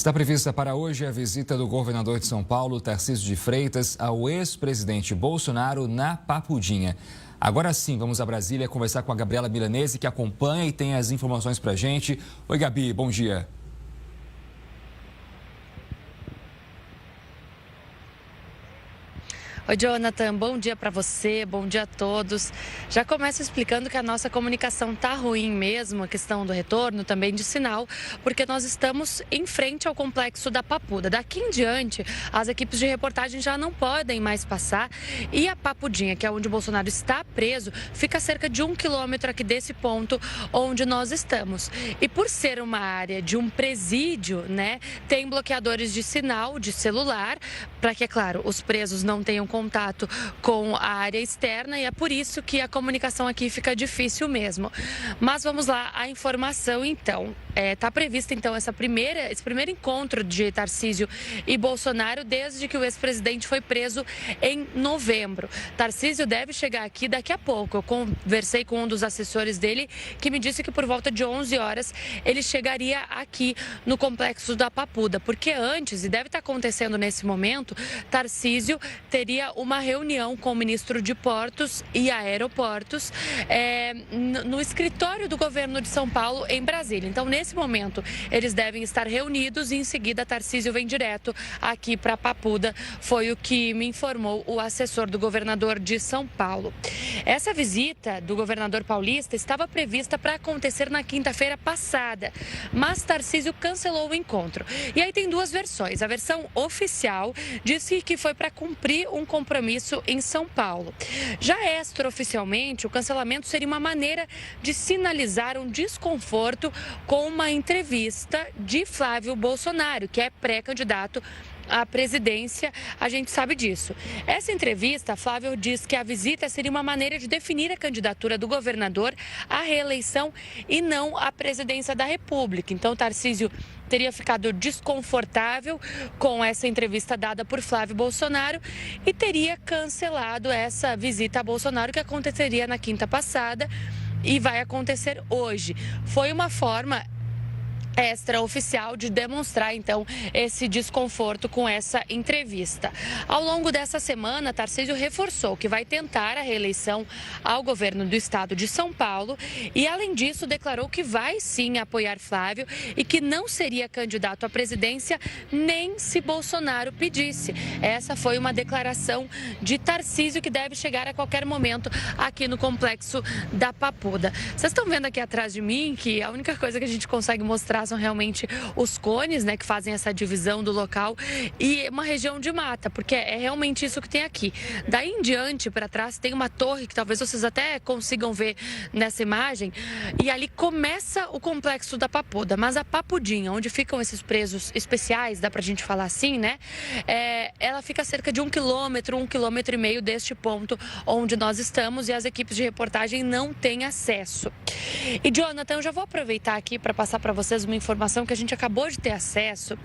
Está prevista para hoje a visita do governador de São Paulo, Tarcísio de Freitas, ao ex-presidente Bolsonaro na Papudinha. Agora sim, vamos a Brasília conversar com a Gabriela Milanese, que acompanha e tem as informações para a gente. Oi, Gabi, bom dia. Oi, Jonathan, bom dia para você, bom dia a todos. Já começo explicando que a nossa comunicação tá ruim mesmo, a questão do retorno, também de sinal, porque nós estamos em frente ao complexo da Papuda. Daqui em diante, as equipes de reportagem já não podem mais passar e a Papudinha, que é onde o Bolsonaro está preso, fica a cerca de 1 quilômetro aqui desse ponto onde nós estamos. E por ser uma área de um presídio, né, tem bloqueadores de sinal, de celular, para que, é claro, os presos não tenham contato com a área externa e é por isso que a comunicação aqui fica difícil mesmo. Mas vamos lá, a informação então. Está previsto então esse primeiro encontro de Tarcísio e Bolsonaro desde que o ex-presidente foi preso em novembro. Tarcísio deve chegar aqui daqui a pouco. Eu conversei com um dos assessores dele que me disse que por volta de 11 horas ele chegaria aqui no complexo da Papuda, porque antes, e deve estar acontecendo nesse momento, Tarcísio teria uma reunião com o ministro de Portos e Aeroportos no escritório do governo de São Paulo, em Brasília. Então, nesse momento, eles devem estar reunidos e, em seguida, Tarcísio vem direto aqui para Papuda. Foi o que me informou o assessor do governador de São Paulo. Essa visita do governador paulista estava prevista para acontecer na quinta-feira passada, mas Tarcísio cancelou o encontro. E aí tem duas versões. A versão oficial disse que foi para cumprir um compromisso em São Paulo. Já extraoficialmente, o cancelamento seria uma maneira de sinalizar um desconforto com uma entrevista de Flávio Bolsonaro, que é pré-candidato à presidência, a gente sabe disso. Essa entrevista, Flávio diz que a visita seria uma maneira de definir a candidatura do governador à reeleição e não à presidência da República. Então, Tarcísio teria ficado desconfortável com essa entrevista dada por Flávio Bolsonaro e teria cancelado essa visita a Bolsonaro que aconteceria na quinta passada e vai acontecer hoje. Foi uma forma extraoficial de demonstrar, então, esse desconforto com essa entrevista. Ao longo dessa semana, Tarcísio reforçou que vai tentar a reeleição ao governo do estado de São Paulo e, além disso, declarou que vai sim apoiar Flávio e que não seria candidato à presidência nem se Bolsonaro pedisse. Essa foi uma declaração de Tarcísio que deve chegar a qualquer momento aqui no complexo da Papuda. Vocês estão vendo aqui atrás de mim que a única coisa que a gente consegue mostrar são realmente os cones, né, que fazem essa divisão do local e uma região de mata, porque é realmente isso que tem aqui. Daí em diante, para trás, tem uma torre que talvez vocês até consigam ver nessa imagem e ali começa o complexo da Papuda, mas a Papudinha, onde ficam esses presos especiais, dá pra gente falar assim, né, ela fica a cerca de 1 quilômetro, 1,5 quilômetros deste ponto onde nós estamos e as equipes de reportagem não têm acesso. E, Jonathan, eu já vou aproveitar aqui para passar para vocês uma informação que a gente acabou de ter acesso,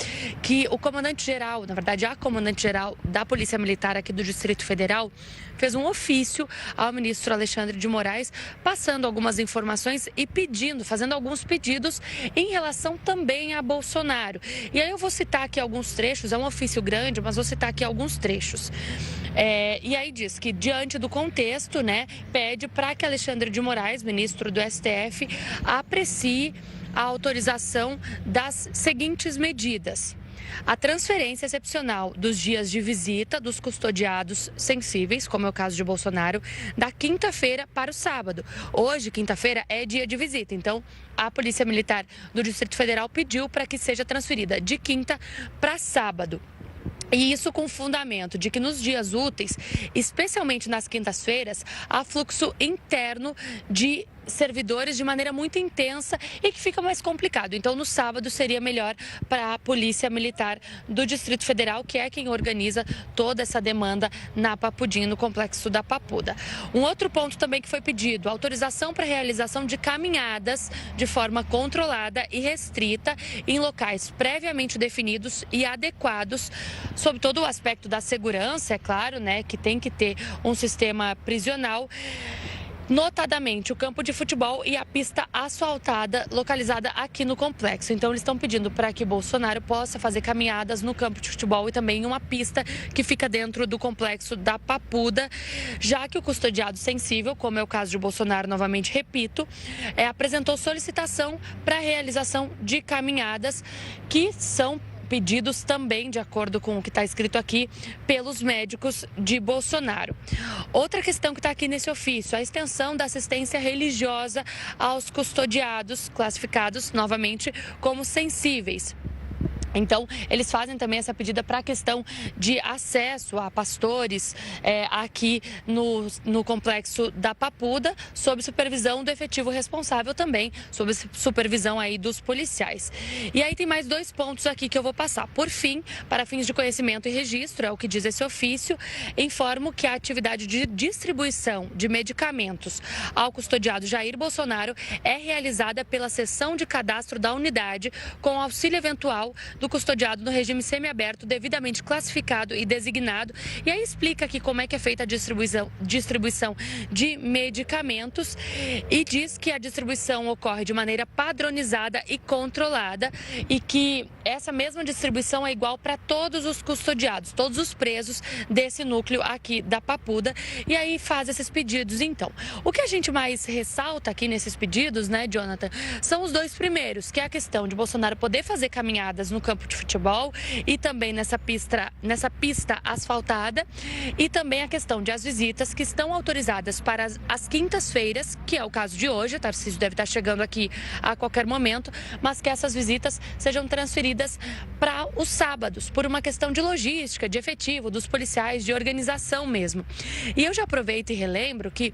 que o comandante-geral, na verdade, a comandante-geral da Polícia Militar aqui do Distrito Federal, fez um ofício ao ministro Alexandre de Moraes, passando algumas informações e fazendo alguns pedidos em relação também a Bolsonaro. E aí eu vou citar aqui alguns trechos, é um ofício grande, mas vou citar aqui alguns trechos. E aí diz que, diante do contexto, né, pede para que Alexandre de Moraes, ministro do STF, aprecie a autorização das seguintes medidas: a transferência excepcional dos dias de visita dos custodiados sensíveis, como é o caso de Bolsonaro, da quinta-feira para o sábado. Hoje, quinta-feira, é dia de visita, então a Polícia Militar do Distrito Federal pediu para que seja transferida de quinta para sábado. E isso com fundamento de que nos dias úteis, especialmente nas quintas-feiras, há fluxo interno de servidores de maneira muito intensa e que fica mais complicado. Então, no sábado seria melhor para a Polícia Militar do Distrito Federal, que é quem organiza toda essa demanda na Papudinha, no complexo da Papuda. Um outro ponto também que foi pedido: autorização para a realização de caminhadas de forma controlada e restrita em locais previamente definidos e adequados, sob todo o aspecto da segurança, é claro, né, que tem que ter um sistema prisional. notadamente o campo de futebol e a pista asfaltada localizada aqui no complexo. Então eles estão pedindo para que Bolsonaro possa fazer caminhadas no campo de futebol e também em uma pista que fica dentro do complexo da Papuda, já que o custodiado sensível, como é o caso de Bolsonaro, novamente repito, apresentou solicitação para a realização de caminhadas que são pedidos também, de acordo com o que está escrito aqui, pelos médicos de Bolsonaro. Outra questão que está aqui nesse ofício, a extensão da assistência religiosa aos custodiados, classificados novamente como sensíveis. Então, eles fazem também essa pedida para a questão de acesso a pastores aqui no complexo da Papuda, sob supervisão do efetivo responsável também, sob supervisão aí dos policiais. E aí tem mais 2 pontos aqui que eu vou passar. Por fim, para fins de conhecimento e registro, é o que diz esse ofício, informo que a atividade de distribuição de medicamentos ao custodiado Jair Bolsonaro é realizada pela seção de cadastro da unidade com auxílio eventual do custodiado no regime semiaberto, devidamente classificado e designado. E aí explica aqui como é que é feita a distribuição de medicamentos e diz que a distribuição ocorre de maneira padronizada e controlada e que essa mesma distribuição é igual para todos os custodiados, todos os presos desse núcleo aqui da Papuda. E aí faz esses pedidos. Então, o que a gente mais ressalta aqui nesses pedidos, né, Jonathan, são os 2 primeiros, que é a questão de Bolsonaro poder fazer caminhadas no campo de futebol e também nessa pista asfaltada, e também a questão de as visitas que estão autorizadas para as quintas-feiras, que é o caso de hoje, o Tarcísio deve estar chegando aqui a qualquer momento, mas que essas visitas sejam transferidas para os sábados, por uma questão de logística, de efetivo, dos policiais, de organização mesmo. E eu já aproveito e relembro que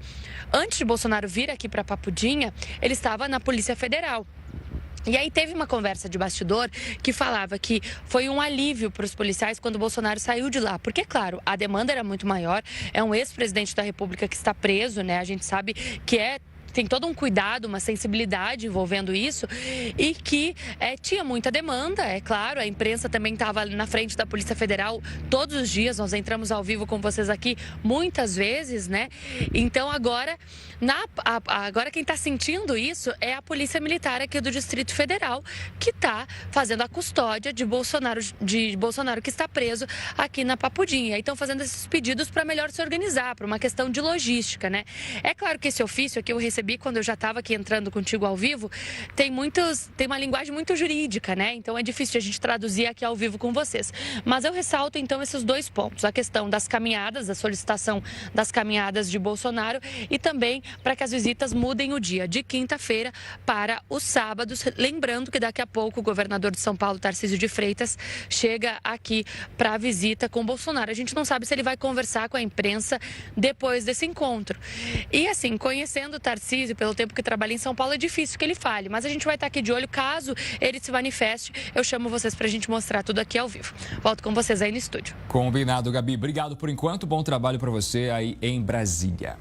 antes de Bolsonaro vir aqui para Papudinha, ele estava na Polícia Federal. E aí teve uma conversa de bastidor que falava que foi um alívio para os policiais quando o Bolsonaro saiu de lá. Porque, claro, a demanda era muito maior, é um ex-presidente da República que está preso, né? A gente sabe que tem todo um cuidado, uma sensibilidade envolvendo isso e que tinha muita demanda, é claro, a imprensa também estava na frente da Polícia Federal todos os dias, nós entramos ao vivo com vocês aqui muitas vezes, né? Então agora quem está sentindo isso é a Polícia Militar aqui do Distrito Federal, que está fazendo a custódia de Bolsonaro que está preso aqui na Papudinha. E estão fazendo esses pedidos para melhor se organizar, para uma questão de logística, né? É claro que esse ofício aqui eu recebi quando eu já estava aqui entrando contigo ao vivo, tem uma linguagem muito jurídica, né? Então é difícil de a gente traduzir aqui ao vivo com vocês. Mas eu ressalto então esses 2 pontos, a questão das caminhadas, da solicitação das caminhadas de Bolsonaro e também para que as visitas mudem o dia de quinta-feira para os sábados. Lembrando que daqui a pouco o governador de São Paulo, Tarcísio de Freitas, chega aqui para a visita com Bolsonaro. A gente não sabe se ele vai conversar com a imprensa depois desse encontro. E assim, conhecendo o Tarcísio, pelo tempo que trabalha em São Paulo, é difícil que ele fale, mas a gente vai estar aqui de olho. Caso ele se manifeste, eu chamo vocês para a gente mostrar tudo aqui ao vivo. Volto com vocês aí no estúdio. Combinado, Gabi. Obrigado por enquanto. Bom trabalho para você aí em Brasília.